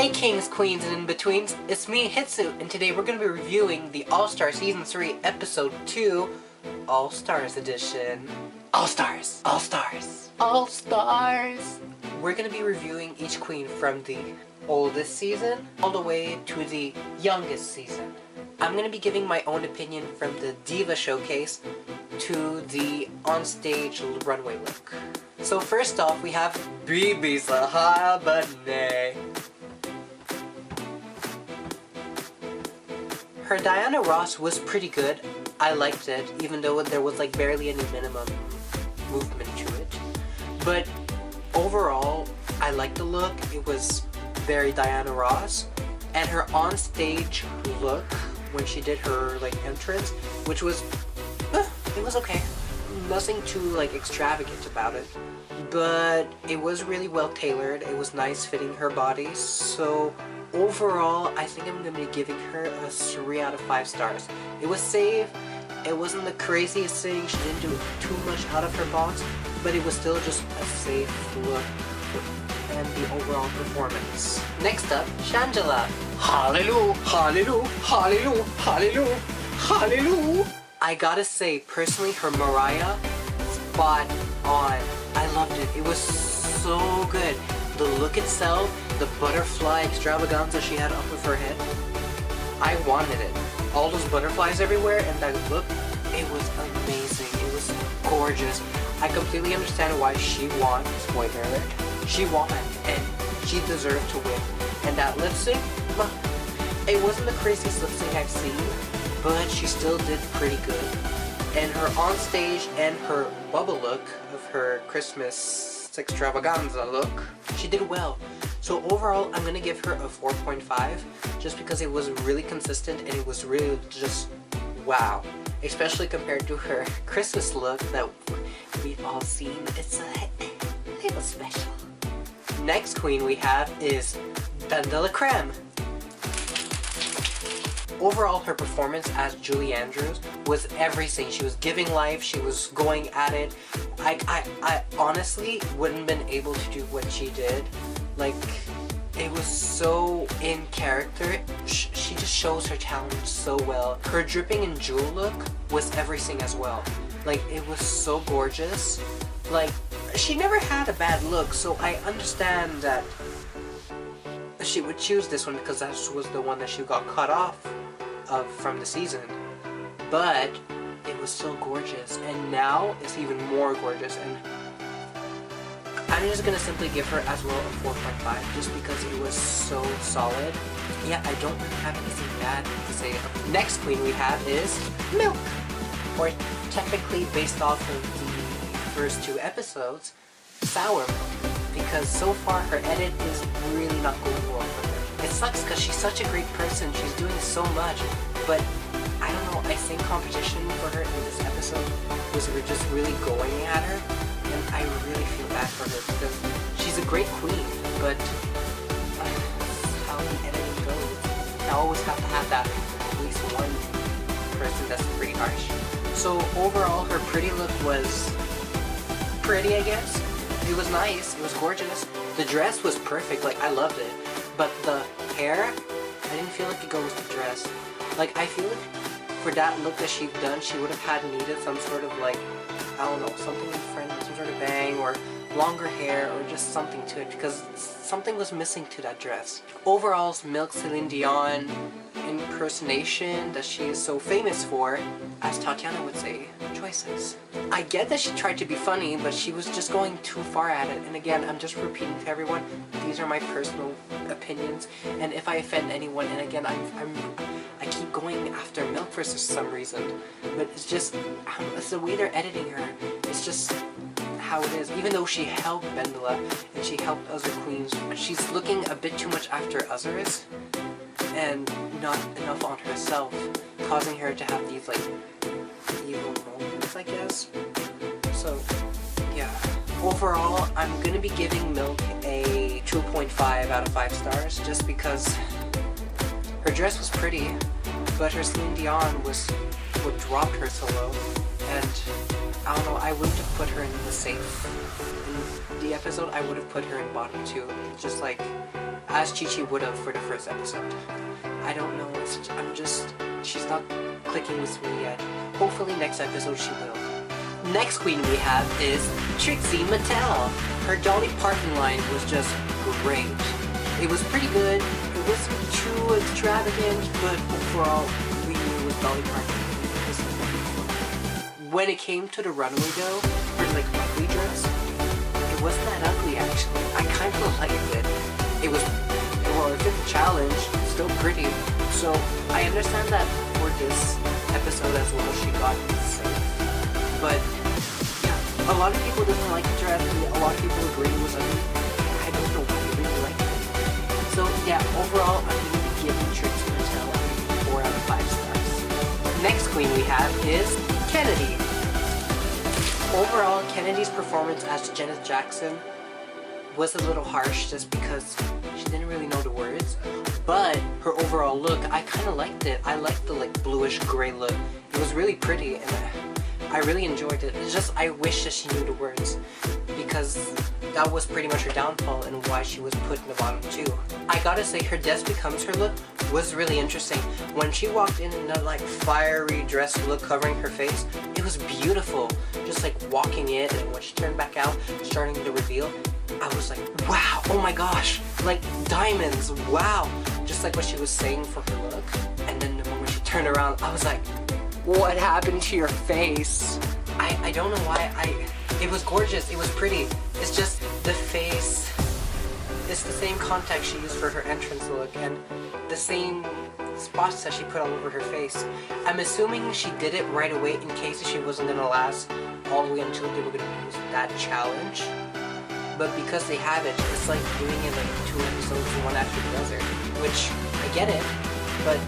Hey kings, queens, and in-betweens, it's me, Hitsu, and today we're going to be reviewing the All-Star Season 3, Episode 2, All-Stars Edition. All-Stars! All-Stars! All-Stars! We're going to be reviewing each queen from the oldest season all the way to the youngest season. I'm going to be giving my own opinion from the Diva Showcase to the on-stage runway look. So first off, we have Bibi Sahabane. Her Diana Ross was pretty good. I liked it, even though there was like barely any minimum movement to it. But overall, I liked the look. It was very Diana Ross. And her on-stage look, when she did her like entrance, which was, it was okay. Nothing too like extravagant about it. But it was really well tailored. It was nice fitting her body. So overall, I think I'm going to be giving her a 3 out of 5 stars. It was safe. It wasn't the craziest thing. She didn't do too much out of her box, but it was still just a safe look and the overall performance. Next up, Shangela. Hallelujah, hallelujah, hallelujah, hallelujah, hallelujah. I gotta say, personally, her Mariah, spot on. I loved it. It was so good. The look itself, the butterfly extravaganza she had up of her head, I wanted it. All those butterflies everywhere and that look, it was amazing. It was gorgeous. I completely understand why she won. Spoiler alert. She won and she deserved to win. And that lip sync, it wasn't the craziest lip sync I've seen, but she still did pretty good. And her onstage and her bubble look of her Christmas extravaganza look, she did well. So overall, I'm gonna give her a 4.5 just because it was really consistent and it was really just wow. Especially compared to her Christmas look that we've all seen. It's a little special. Next queen we have is Dame de la Creme. Overall, her performance as Julie Andrews was everything. She was giving life, she was going at it. I honestly wouldn't been able to do what she did. Like, it was so in character. She just shows her talent so well. Her dripping in jewel look was everything as well. Like, it was so gorgeous. Like, she never had a bad look, so I understand that she would choose this one because that was the one that she got cut off of from the season. But it was so gorgeous, and now it's even more gorgeous, and I'm just gonna simply give her as well a 4.5 just because it was so solid. Yeah, I don't really have anything bad to say. Next queen we have is Milk, or technically based off of the first 2 episodes, Sour Milk, because so far her edit is really not going well for her. It sucks because she's such a great person, she's doing so much, but I don't know, I think competition for her in this episode was just really going at her, and I really feel bad for her because she's a great queen, but how the editing goes. I always have to have that at least one person that's pretty harsh. So overall, her pretty look was pretty, I guess. It was nice, it was gorgeous. The dress was perfect, like I loved it. But the hair, I didn't feel like it goes with the dress. Like, I feel like for that look that she'd done, she would have had needed some sort of like, I don't know, something in front, some sort of bang or longer hair or just something to it because something was missing to that dress. Overall, Milk Celine Dion impersonation that she is so famous for, as Tatiana would say, choices. I get that she tried to be funny, but she was just going too far at it. And again, I'm just repeating to everyone, these are my personal opinions, and if I offend anyone, and again, I keep going after Milk for some reason, but it's just, it's the way they're editing her. It's just how it is. Even though she helped Bendela and she helped other queens, she's looking a bit too much after others and not enough on herself, causing her to have these like evil moments, I guess. So yeah, overall I'm gonna be giving Milk a 2.5 out of 5 stars just because her dress was pretty, but her Celine Dion was what dropped her so low. and I don't know, I wouldn't have put her in the safe in the episode. I would have put her in bottom 2, just like as Chi-Chi would have for the first episode. I don't know, she's not clicking with me yet. Hopefully next episode she will. Next queen we have is Trixie Mattel. Her Dolly Parton line was just great. It was pretty good. It wasn't too extravagant, but overall we knew it was Dolly Parton. When it came to the runway though, her like ugly dress, it wasn't that ugly actually. I kind of liked it. It was, well, it fit the challenge, it's still pretty. So I understand that for this episode as well, she got safe. But yeah, a lot of people didn't like the dress. A lot of people agree it was ugly. I don't know why they really liked it. So yeah, overall, I'm going to be giving Trixie Mattel 4 out of 5 stars. Next queen we have is Kennedy. Overall, Kennedy's performance as Janet Jackson was a little harsh just because she didn't really know the words. But her overall look, I kind of liked it. I liked the like bluish gray look. It was really pretty and I really enjoyed it. It's just I wish that she knew the words because that was pretty much her downfall and why she was put in the bottom 2. I gotta say her Des Becomes Her look was really interesting. When she walked in that like fiery dress look covering her face, it was beautiful. Just like walking in, and when she turned back out, starting the reveal, I was like, wow, oh my gosh, like diamonds, wow. Just like what she was saying for her look. And then the moment she turned around, I was like, what happened to your face? I don't know why, it was gorgeous, it was pretty. It's just the face, it's the same context she used for her entrance look and the same spots that she put all over her face. I'm assuming she did it right away in case she wasn't gonna last all the way until they were gonna use that challenge. But because they have it, it's like doing it like 2 episodes and 1 after the other, which I get it, but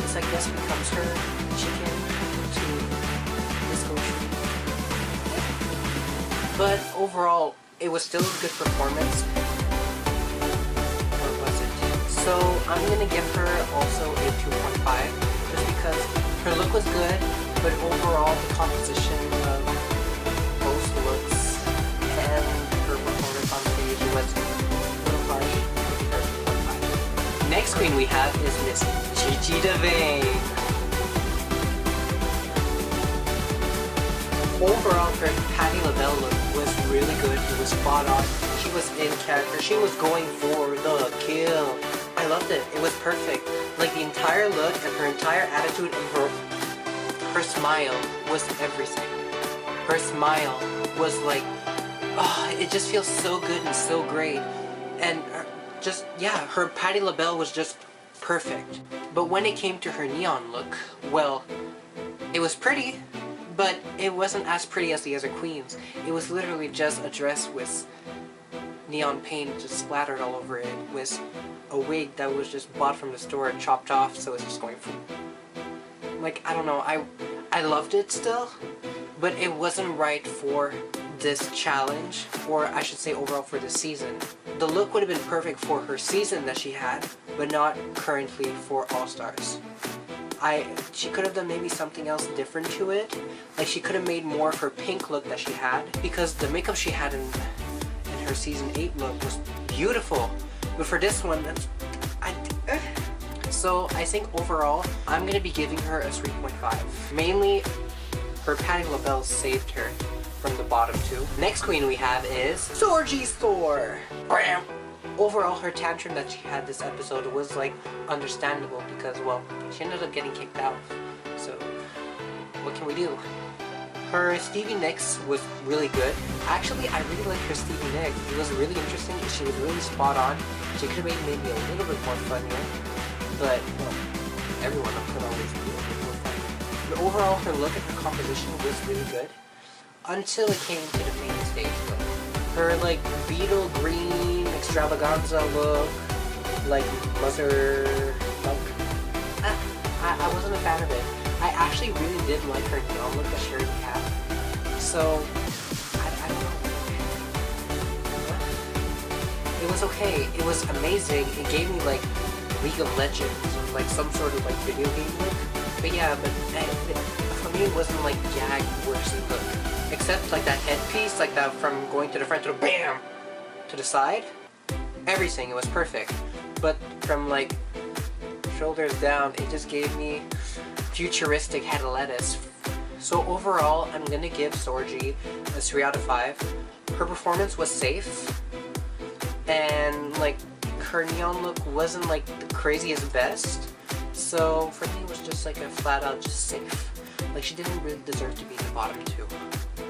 it's like Des Becomes Her chicken to disco tree. But overall, it was still a good performance. Or was it? So I'm gonna give her also a 2.5, just because her look was good, but overall the composition of both looks and her performance on stage was a little harsh. Next queen we have is Miss Chi-Chi DeVayne. Overall, her Patti LaBelle look was really good. It was spot on. She was in character. She was going for the kill. I loved it. It was perfect. Like the entire look and her entire attitude and her smile was everything. Her smile was like, oh, it just feels so good and so great. And just, yeah, her Patti LaBelle was just perfect. But when it came to her neon look, well, it was pretty, but it wasn't as pretty as the other queens. It was literally just a dress with neon paint just splattered all over it, with a wig that was just bought from the store and chopped off, so it's just going from, like, I don't know, I loved it still, but it wasn't right for this challenge, or I should say overall for this season. The look would have been perfect for her season that she had, but not currently for All Stars. She could have done maybe something else different to it. Like she could have made more of her pink look that she had, because the makeup she had in her season 8 look was beautiful. But for this one, so I think overall, I'm gonna be giving her a 3.5. Mainly, her Patti LaBelle saved her from the bottom 2. Next queen we have is Sorgie's Store. Bam! Overall, her tantrum that she had this episode was like understandable because, well, she ended up getting kicked out. So, what can we do? Her Stevie Nicks was really good. Actually, I really liked her Stevie Nicks. It was really interesting. She was really spot on. She could have made maybe a little bit more funnier, but well, everyone could always be a little bit more funny. But overall, her look and her composition was really good until it came to the main stage look. Her like beetle green extravaganza look, like mother look. I wasn't a fan of it. I actually really did like her neon look that she already had. So I don't know. It was okay. It was amazing. It gave me like League of Legends or like some sort of like video game look. But yeah, but from me wasn't like gag worse look. Except like that headpiece, like that from going to the front to the BAM! To the side. Everything, it was perfect. But from like shoulders down, it just gave me futuristic head of lettuce. So overall, I'm gonna give Sorgi a 3 out of 5. Her performance was safe. And like her neon look wasn't like the craziest best. So for me, it was just like a flat out just safe. Like she didn't really deserve to be in the bottom 2.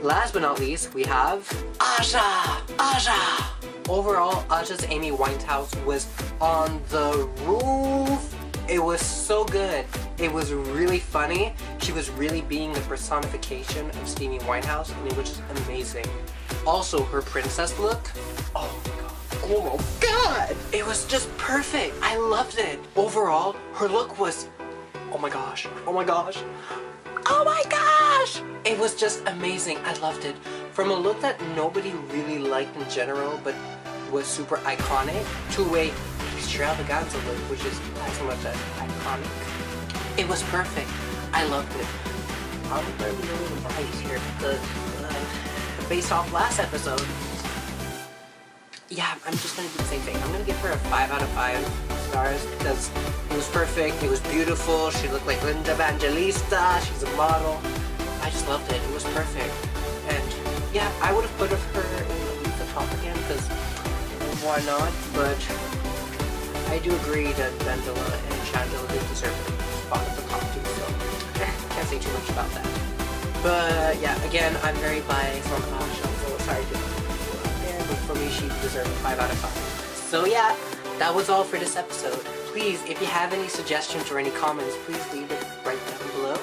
Last but not least, we have Aja! Aja! Overall, Aja's Amy Winehouse was on the roof. It was so good. It was really funny. She was really being the personification of Amy Winehouse, and it was just amazing. Also, her princess look. Oh my god. Oh my god! It was just perfect. I loved it. Overall, her look was, oh my gosh, oh my gosh, oh my gosh! It was just amazing. I loved it. From a look that nobody really liked in general, but was super iconic, to a extravaganza look, which is not so much as iconic. It was perfect. I loved it. I'm going to be a little biased here because based off last episode, yeah, I'm just going to do the same thing. I'm going to give her a 5 out of 5 stars because it was perfect. It was beautiful. She looked like Linda Evangelista. She's a model. I just loved it. It was perfect. And yeah, I would have put her in the top again because why not? But I do agree that Vandela and Chandela did deserve a spot at the top too, so can't say too much about that. But yeah, again, I'm very biased on Asha, so sorry to there, but for me, she deserved a 5 out of 5. So yeah, that was all for this episode. Please, if you have any suggestions or any comments, please leave it right down below.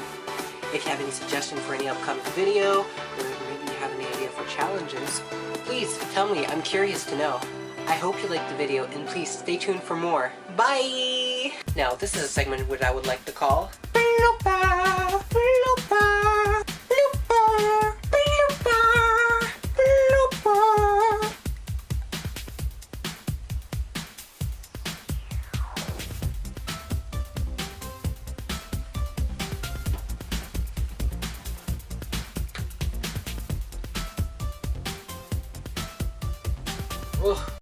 If you have any suggestions for any upcoming video, or maybe you have any idea for challenges, please tell me. I'm curious to know. I hope you liked the video, and please stay tuned for more. Bye! Now, this is a segment which I would like to call Blooper! Blooper! Blooper! Blooper! Blooper! Oh.